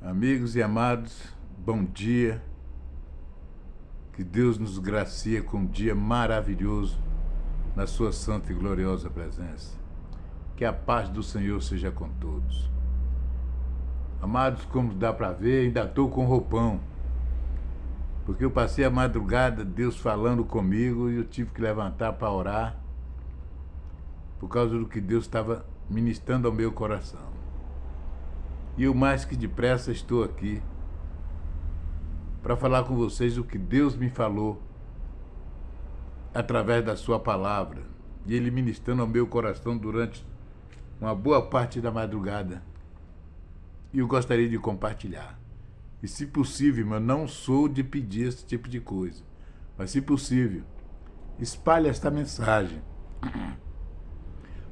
Amigos e amados, bom dia. Que Deus nos gracie com um dia maravilhoso na sua santa e gloriosa presença. Que a paz do Senhor seja com todos. Amados, como dá para ver, ainda estou com roupão, porque eu passei a madrugada, Deus falando comigo, e eu tive que levantar para orar, por causa do que Deus estava ministrando ao meu coração. E o mais que depressa estou aqui para falar com vocês o que Deus me falou através da sua palavra, e Ele ministrando ao meu coração durante uma boa parte da madrugada. E eu gostaria de compartilhar. E se possível, irmão, não sou de pedir esse tipo de coisa, mas se possível, espalhe esta mensagem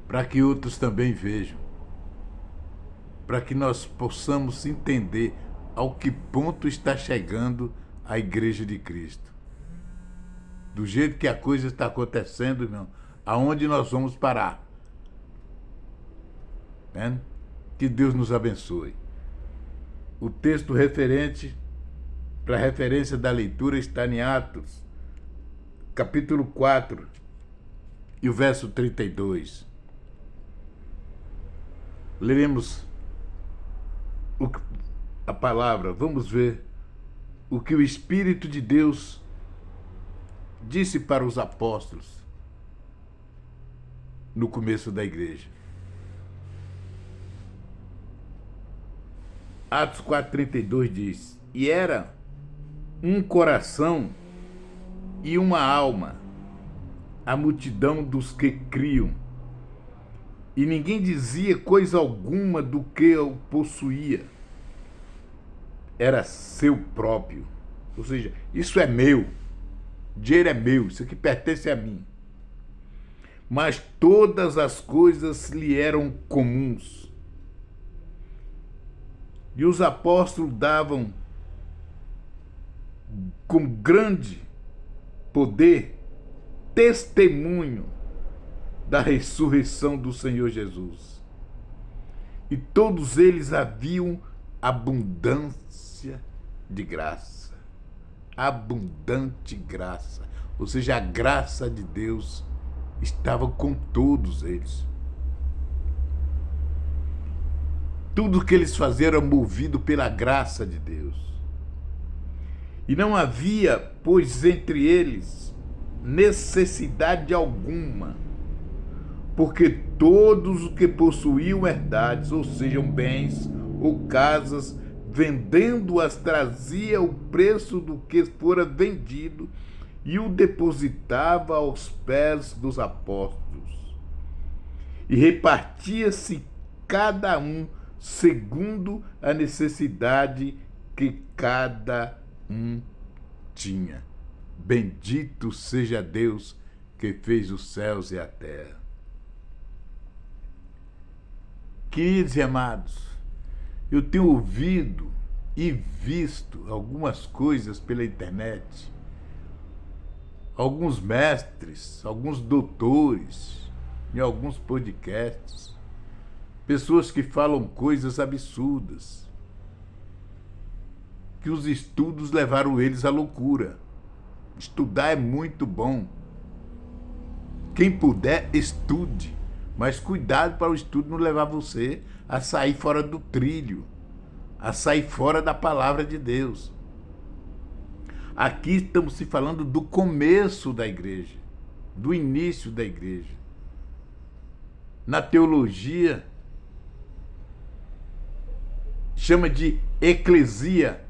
para que outros também vejam, para que nós possamos entender ao que ponto está chegando a Igreja de Cristo. Do jeito que a coisa está acontecendo, irmão, aonde nós vamos parar? Que Deus nos abençoe. O texto referente, para referência da leitura, está em Atos, capítulo 4, e o verso 32. Leremos a palavra, vamos ver o que o Espírito de Deus disse para os apóstolos no começo da igreja. Atos 4,32 diz: E era um coração e uma alma, a multidão dos que criam, e ninguém dizia coisa alguma do que o possuía. Era seu próprio. Ou seja, isso é meu. Dinheiro é meu, isso aqui pertence a mim. Mas todas as coisas lhe eram comuns. E os apóstolos davam com grande poder testemunho da ressurreição do Senhor Jesus. E todos eles haviam abundância de graça. Abundante graça. Ou seja, a graça de Deus estava com todos eles. Tudo que eles faziam era movido pela graça de Deus. E não havia, pois, entre eles necessidade alguma, porque todos os que possuíam herdades, ou sejam bens ou casas, vendendo-as, trazia o preço do que fora vendido e o depositava aos pés dos apóstolos. E repartia-se cada um segundo a necessidade que cada um tinha. Bendito seja Deus que fez os céus e a terra. Queridos e amados, eu tenho ouvido e visto algumas coisas pela internet, alguns mestres, alguns doutores, em alguns podcasts, pessoas que falam coisas absurdas, que os estudos levaram eles à loucura. Estudar é muito bom. Quem puder, estude. Mas cuidado para o estudo não levar você a sair fora do trilho, a sair fora da palavra de Deus. Aqui estamos se falando do começo da igreja, do início da igreja. Na teologia, chama de eclesia,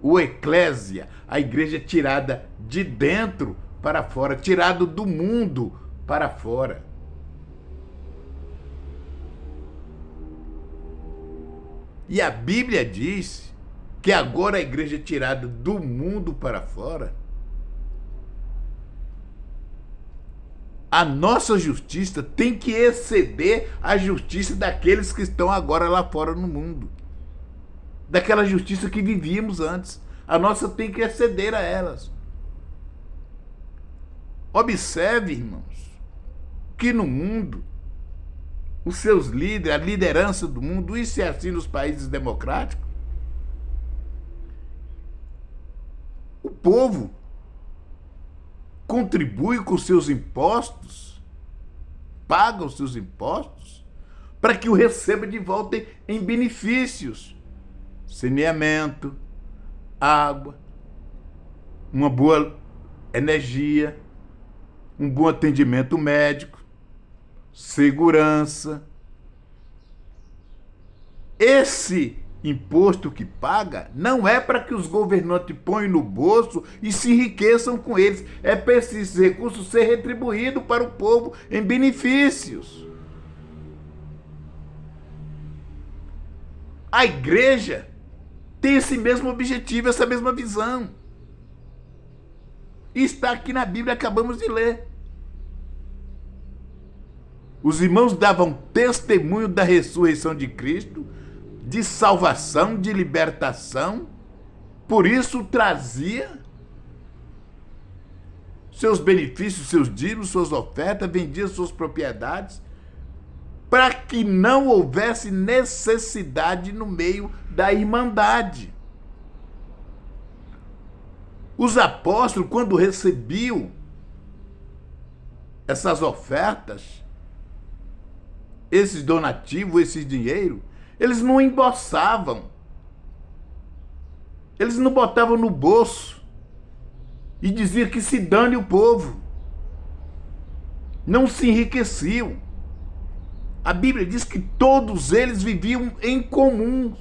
ou eclésia, a igreja tirada de dentro para fora, tirado do mundo para fora. E a Bíblia diz que agora a igreja é tirada do mundo para fora. A nossa justiça tem que exceder a justiça daqueles que estão agora lá fora no mundo. Daquela justiça que vivíamos antes. A nossa tem que exceder a elas. Observe, irmãos, que no mundo, os seus líderes, a liderança do mundo, isso é assim nos países democráticos, povo contribui com seus impostos, paga os seus impostos, para que o receba de volta em benefícios, saneamento, água, uma boa energia, um bom atendimento médico, segurança. Esse imposto que paga não é para que os governantes ponham no bolso e se enriqueçam com eles. É para esses recursos ser retribuído para o povo em benefícios. A igreja tem esse mesmo objetivo, essa mesma visão. E está aqui na Bíblia, acabamos de ler. Os irmãos davam testemunho da ressurreição de Cristo, de salvação, de libertação. Por isso trazia seus benefícios, seus dízimos, suas ofertas, vendia suas propriedades, para que não houvesse necessidade no meio da irmandade. Os apóstolos, quando recebiam essas ofertas, esses donativos, esse dinheiro, eles não embolsavam. Eles não botavam no bolso e diziam que se dane o povo. Não se enriqueciam. A Bíblia diz que todos eles viviam em comum,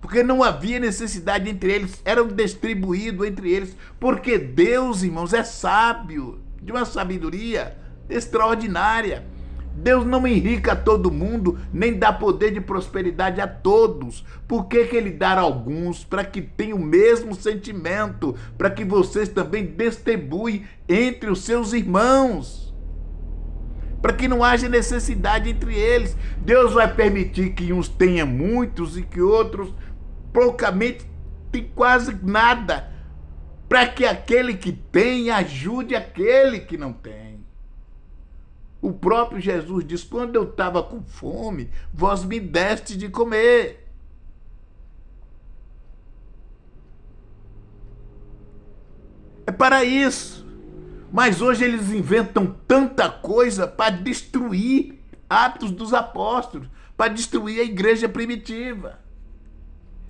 porque não havia necessidade entre eles, eram distribuídos entre eles, porque Deus, irmãos, é sábio, de uma sabedoria extraordinária. Deus não enrica todo mundo, nem dá poder de prosperidade a todos. Por que Ele dá a alguns? Para que tenham o mesmo sentimento, para que vocês também distribuem entre os seus irmãos, para que não haja necessidade entre eles. Deus vai permitir que uns tenham muitos e que outros poucamente tenham quase nada, para que aquele que tem ajude aquele que não tem. O próprio Jesus diz: quando eu estava com fome, vós me deste de comer. É para isso. Mas hoje eles inventam tanta coisa para destruir Atos dos Apóstolos, para destruir a igreja primitiva.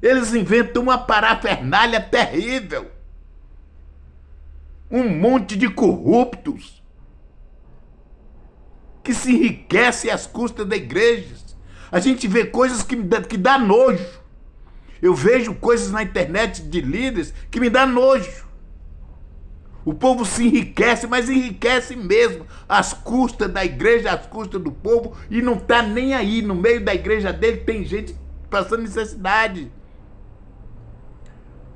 Eles inventam uma parafernália terrível. Um monte de corruptos que se enriquece às custas da igreja. A gente vê coisas que dá nojo. Eu vejo coisas na internet de líderes que me dá nojo. O povo se enriquece, mas enriquece mesmo, às custas da igreja, às custas do povo, e não está nem aí. No meio da igreja dele tem gente passando necessidade.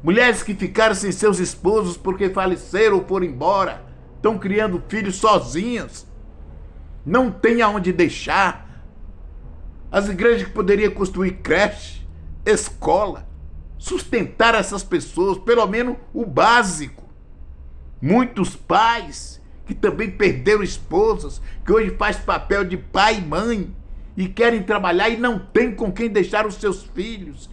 Mulheres que ficaram sem seus esposos porque faleceram ou foram embora, estão criando filhos sozinhas, não tem aonde deixar. As igrejas que poderiam construir creche, escola, sustentar essas pessoas, pelo menos o básico. Muitos pais que também perderam esposas, que hoje faz papel de pai e mãe e querem trabalhar e não tem com quem deixar os seus filhos.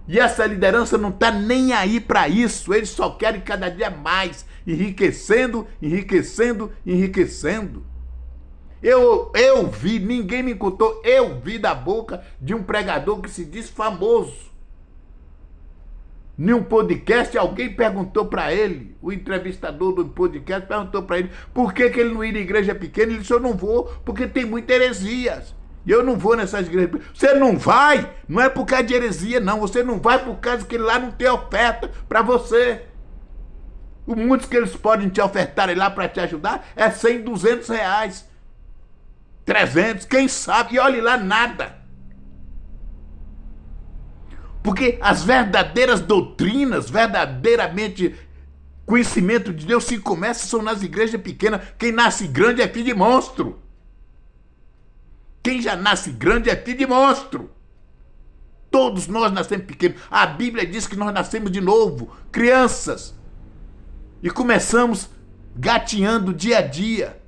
E essa liderança não está nem aí para isso. Eles só querem cada dia mais, enriquecendo, enriquecendo, enriquecendo. Eu vi, ninguém me contou, eu vi da boca de um pregador que se diz famoso. Em um podcast, alguém perguntou para ele, o entrevistador do podcast perguntou para ele por que ele não ia em igreja pequena. Ele disse: eu não vou porque tem muita heresia. E eu não vou nessas igrejas. Você não vai, não é por causa de heresia, não. Você não vai por causa que lá não tem oferta para você. Muitos que eles podem te ofertarem lá para te ajudar é 100, 200 reais. 300, quem sabe, e olhe lá, nada. Porque as verdadeiras doutrinas, verdadeiramente conhecimento de Deus se começa são nas igrejas pequenas. Quem nasce grande é filho de monstro. Quem já nasce grande é filho de monstro. Todos nós nascemos pequenos. A Bíblia diz que nós nascemos de novo, crianças, e começamos gatinhando dia a dia.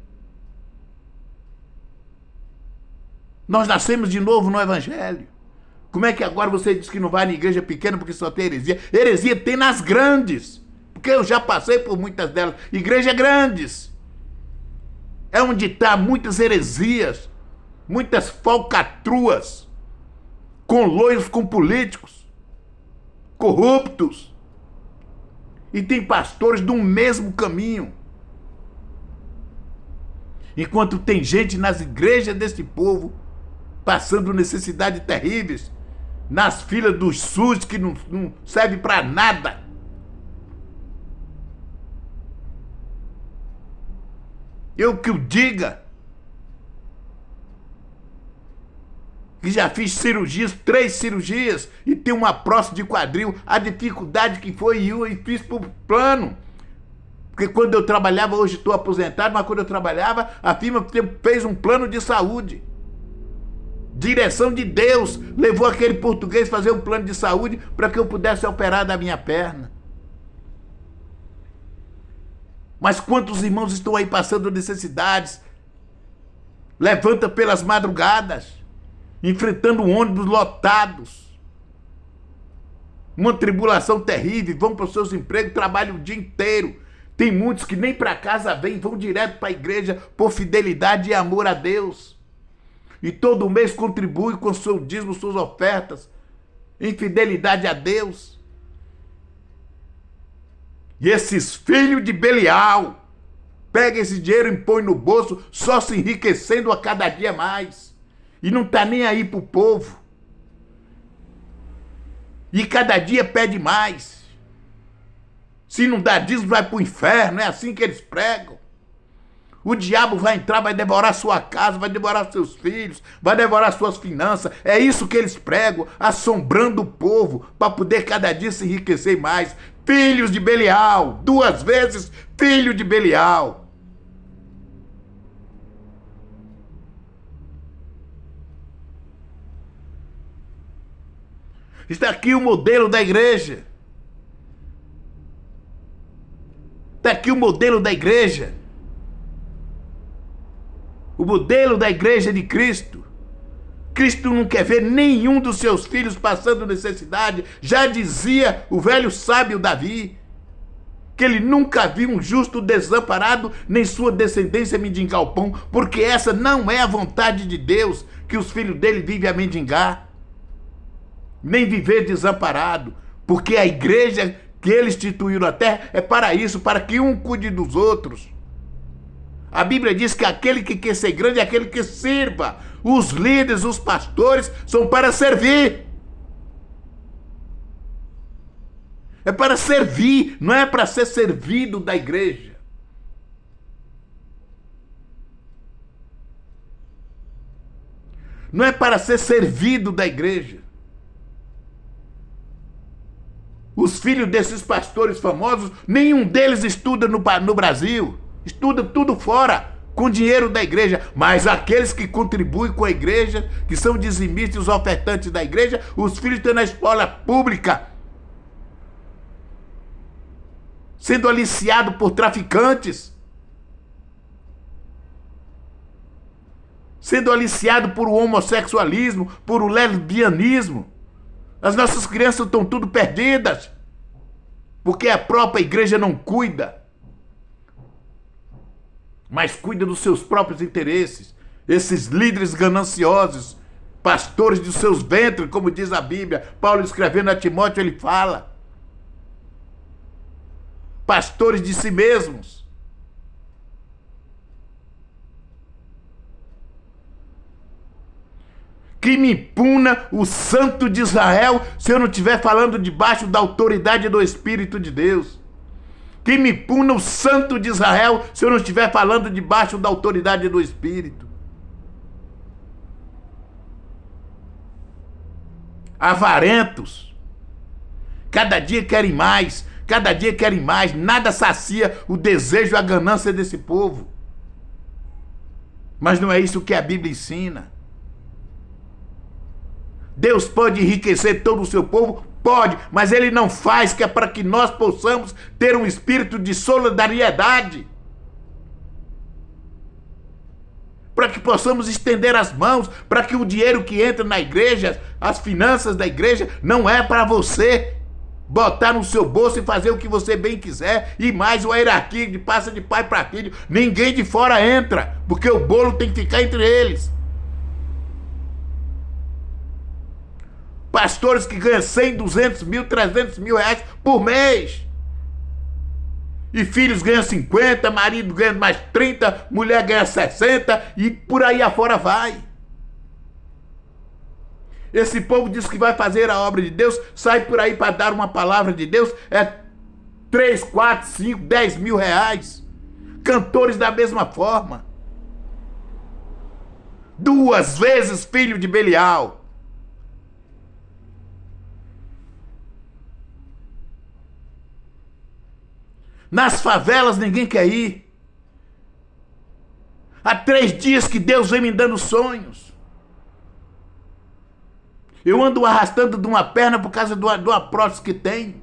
Nós nascemos de novo no Evangelho. Como é que agora você diz que não vai na igreja pequena porque só tem heresia? Heresia tem nas grandes, porque eu já passei por muitas delas. Igrejas grandes. É onde está muitas heresias, muitas falcatruas, conluios com políticos, corruptos. E tem pastores do mesmo caminho. Enquanto tem gente nas igrejas desse povo passando necessidades terríveis, nas filas dos SUS que não serve para nada. Eu que o diga, que já fiz cirurgias, 3 cirurgias, e tenho uma próstata de quadril, a dificuldade que foi e fiz por plano. Porque quando eu trabalhava, hoje estou aposentado, mas quando eu trabalhava, a firma fez um plano de saúde. Direção de Deus levou aquele português a fazer um plano de saúde para que eu pudesse operar da minha perna. Mas quantos irmãos estão aí passando necessidades? Levanta pelas madrugadas, enfrentando ônibus lotados. Uma tribulação terrível, vão para os seus empregos, trabalham o dia inteiro. Tem muitos que nem para casa vêm, vão direto para a igreja por fidelidade e amor a Deus. E todo mês contribui com seu dízimo, suas ofertas, em fidelidade a Deus. E esses filhos de Belial pegam esse dinheiro e põem no bolso, só se enriquecendo a cada dia mais. E não está nem aí para o povo. E cada dia pede mais. Se não dá dízimo, vai para o inferno. É assim que eles pregam. O diabo vai entrar, vai devorar sua casa, vai devorar seus filhos, vai devorar suas finanças. É isso que eles pregam, assombrando o povo, para poder cada dia se enriquecer mais. Filhos de Belial, 2 vezes filho de Belial. Está aqui o modelo da igreja. Está aqui o modelo da igreja. O modelo da igreja de Cristo. Cristo não quer ver nenhum dos seus filhos passando necessidade. Já dizia o velho sábio Davi, que ele nunca viu um justo desamparado, nem sua descendência mendigar o pão, porque essa não é a vontade de Deus, que os filhos dele vivem a mendigar, nem viver desamparado, porque a igreja que ele instituiu na terra é para isso, para que um cuide dos outros. A Bíblia diz que aquele que quer ser grande é aquele que sirva. Os líderes, os pastores são para servir. É para servir, não é para ser servido da igreja. Não é para ser servido da igreja. Os filhos desses pastores famosos, nenhum deles estuda no Brasil. Estuda tudo fora, com dinheiro da igreja. Mas aqueles que contribuem com a igreja, que são dizimistas e os ofertantes da igreja, os filhos estão na escola pública, sendo aliciados por traficantes, sendo aliciados por o homossexualismo, por o lesbianismo. As nossas crianças estão tudo perdidas, porque a própria igreja não cuida, mas cuida dos seus próprios interesses. Esses líderes gananciosos, pastores dos seus ventres, como diz a Bíblia, Paulo escrevendo a Timóteo, ele fala, pastores de si mesmos. Que me impuna o Santo de Israel se eu não estiver falando debaixo da autoridade do Espírito de Deus. Que me puna o Santo de Israel se eu não estiver falando debaixo da autoridade do Espírito. Avarentos. Cada dia querem mais, cada dia querem mais. Nada sacia o desejo e a ganância desse povo. Mas não é isso que a Bíblia ensina. Deus pode enriquecer todo o seu povo? Pode, mas ele não faz, que é para que nós possamos ter um espírito de solidariedade. Para que possamos estender as mãos, para que o dinheiro que entra na igreja, as finanças da igreja, não é para você, botar no seu bolso e fazer o que você bem quiser, e mais uma hierarquia que passa de pai para filho. Ninguém de fora entra, porque o bolo tem que ficar entre eles. Pastores que ganham 100, 200 mil, 300 mil reais por mês. E filhos ganham 50, marido ganha mais 30, mulher ganha 60 e por aí afora vai. Esse povo diz que vai fazer a obra de Deus, sai por aí para dar uma palavra de Deus, é 3, 4, 5, 10 mil reais. Cantores da mesma forma. 2 vezes filho de Belial. Nas favelas ninguém quer ir. Há 3 dias que Deus vem me dando sonhos. Eu ando arrastando de uma perna por causa de uma prótese que tem.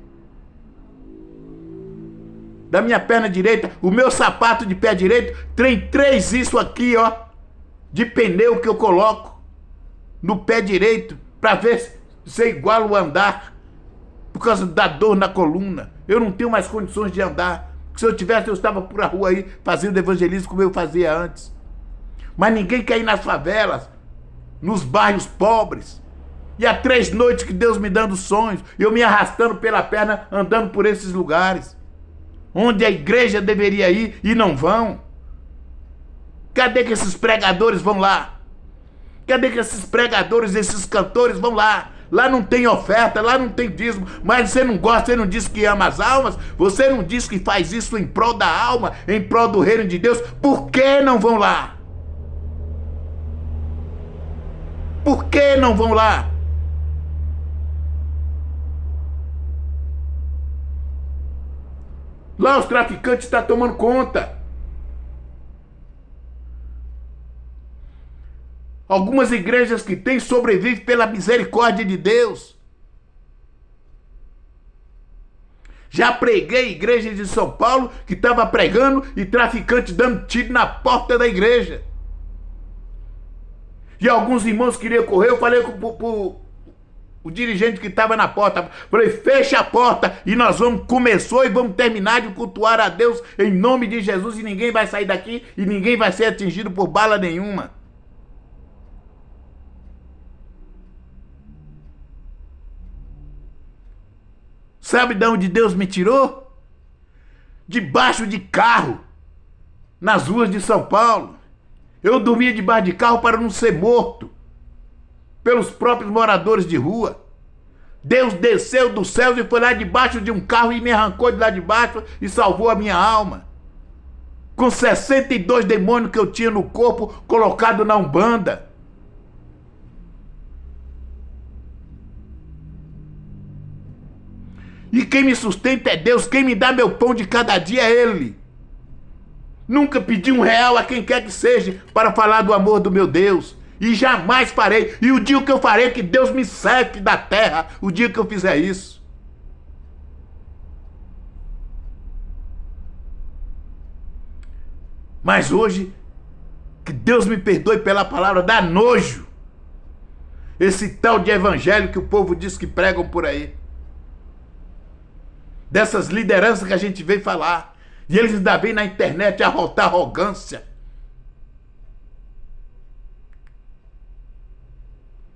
Da minha perna direita, o meu sapato de pé direito tem 3 isso aqui, ó, de pneu que eu coloco no pé direito para ver se é igual o andar. Por causa da dor na coluna. Eu não tenho mais condições de andar. Se eu tivesse, eu estava por a rua aí, fazendo evangelismo como eu fazia antes. Mas ninguém quer ir nas favelas, nos bairros pobres. E há 3 noites que Deus me dando sonhos, eu me arrastando pela perna, andando por esses lugares. Onde a igreja deveria ir e não vão. Cadê que esses pregadores vão lá? Cadê que esses pregadores, esses cantores vão lá? Lá não tem oferta, lá não tem dízimo, mas você não gosta, você não diz que ama as almas, você não diz que faz isso em prol da alma, em prol do reino de Deus, por que não vão lá? Por que não vão lá? Lá os traficantes estão tomando conta. Algumas igrejas que têm sobrevivem pela misericórdia de Deus. Já preguei igreja de São Paulo que estava pregando e traficante dando tiro na porta da igreja. E alguns irmãos queriam correr, eu falei pro o dirigente que estava na porta, falei, fecha a porta e nós começou e vamos terminar de cultuar a Deus em nome de Jesus e ninguém vai sair daqui e ninguém vai ser atingido por bala nenhuma. Sabe de onde Deus me tirou? Debaixo de carro, nas ruas de São Paulo. Eu dormia debaixo de carro para não ser morto pelos próprios moradores de rua. Deus desceu dos céus e foi lá debaixo de um carro e me arrancou de lá de baixo e salvou a minha alma. Com 62 demônios que eu tinha no corpo colocado na Umbanda. E quem me sustenta é Deus, quem me dá meu pão de cada dia é Ele. Nunca pedi R$1 a quem quer que seja para falar do amor do meu Deus. E jamais farei. E o dia que eu farei, que Deus me seque da terra, o dia que eu fizer isso. Mas hoje, que Deus me perdoe pela palavra, dá nojo. Esse tal de evangelho que o povo diz que pregam por aí. Dessas lideranças que a gente vem falar. E eles ainda vêm na internet arrotar arrogância.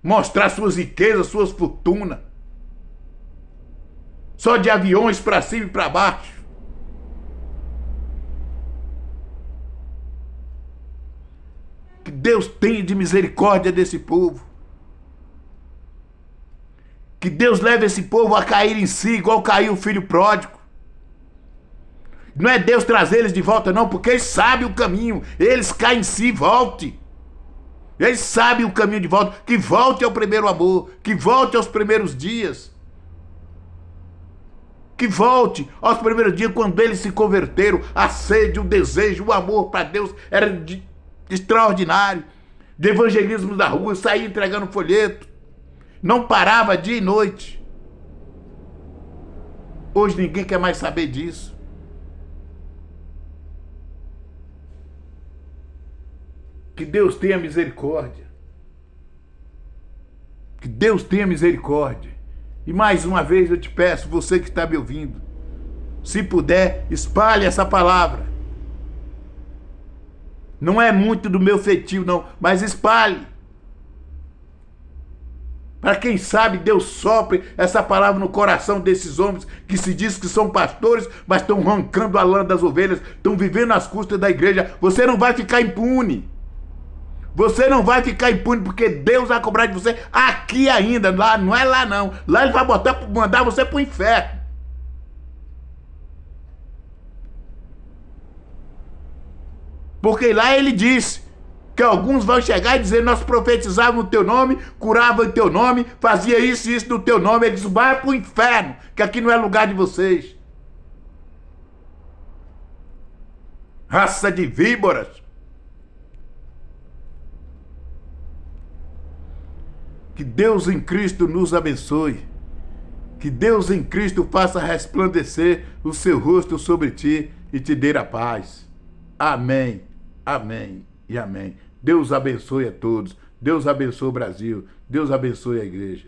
Mostrar suas riquezas, suas fortunas. Só de aviões para cima e para baixo. Que Deus tenha de misericórdia desse povo. Que Deus leve esse povo a cair em si, igual caiu o filho pródigo. Não é Deus trazer eles de volta não, porque eles sabem o caminho. Eles caem em si, volte. Eles sabem o caminho de volta. Que volte ao primeiro amor. Que volte aos primeiros dias. Que volte aos primeiros dias quando eles se converteram. A sede, o desejo, o amor para Deus era extraordinário. De evangelismo da rua, saía entregando folheto. Não parava dia e noite. Hoje ninguém quer mais saber disso. Que Deus tenha misericórdia. Que Deus tenha misericórdia. E mais uma vez eu te peço, você que está me ouvindo, se puder, espalhe essa palavra. Não é muito do meu feitio, não, mas espalhe. Para quem sabe, Deus sopre essa palavra no coração desses homens que se diz que são pastores, mas estão arrancando a lã das ovelhas, estão vivendo às custas da igreja. Você não vai ficar impune. Você não vai ficar impune, porque Deus vai cobrar de você aqui ainda. Lá, não é lá não. Lá Ele vai mandar você para o inferno. Porque lá Ele disse que alguns vão chegar e dizer: nós profetizávamos no teu nome, curava em teu nome, fazia isso e isso no teu nome. Ele diz: vai para o inferno, que aqui não é lugar de vocês. Raça de víboras. Que Deus em Cristo nos abençoe. Que Deus em Cristo faça resplandecer o seu rosto sobre ti e te dê a paz. Amém, amém e amém. Deus abençoe a todos. Deus abençoe o Brasil. Deus abençoe a igreja.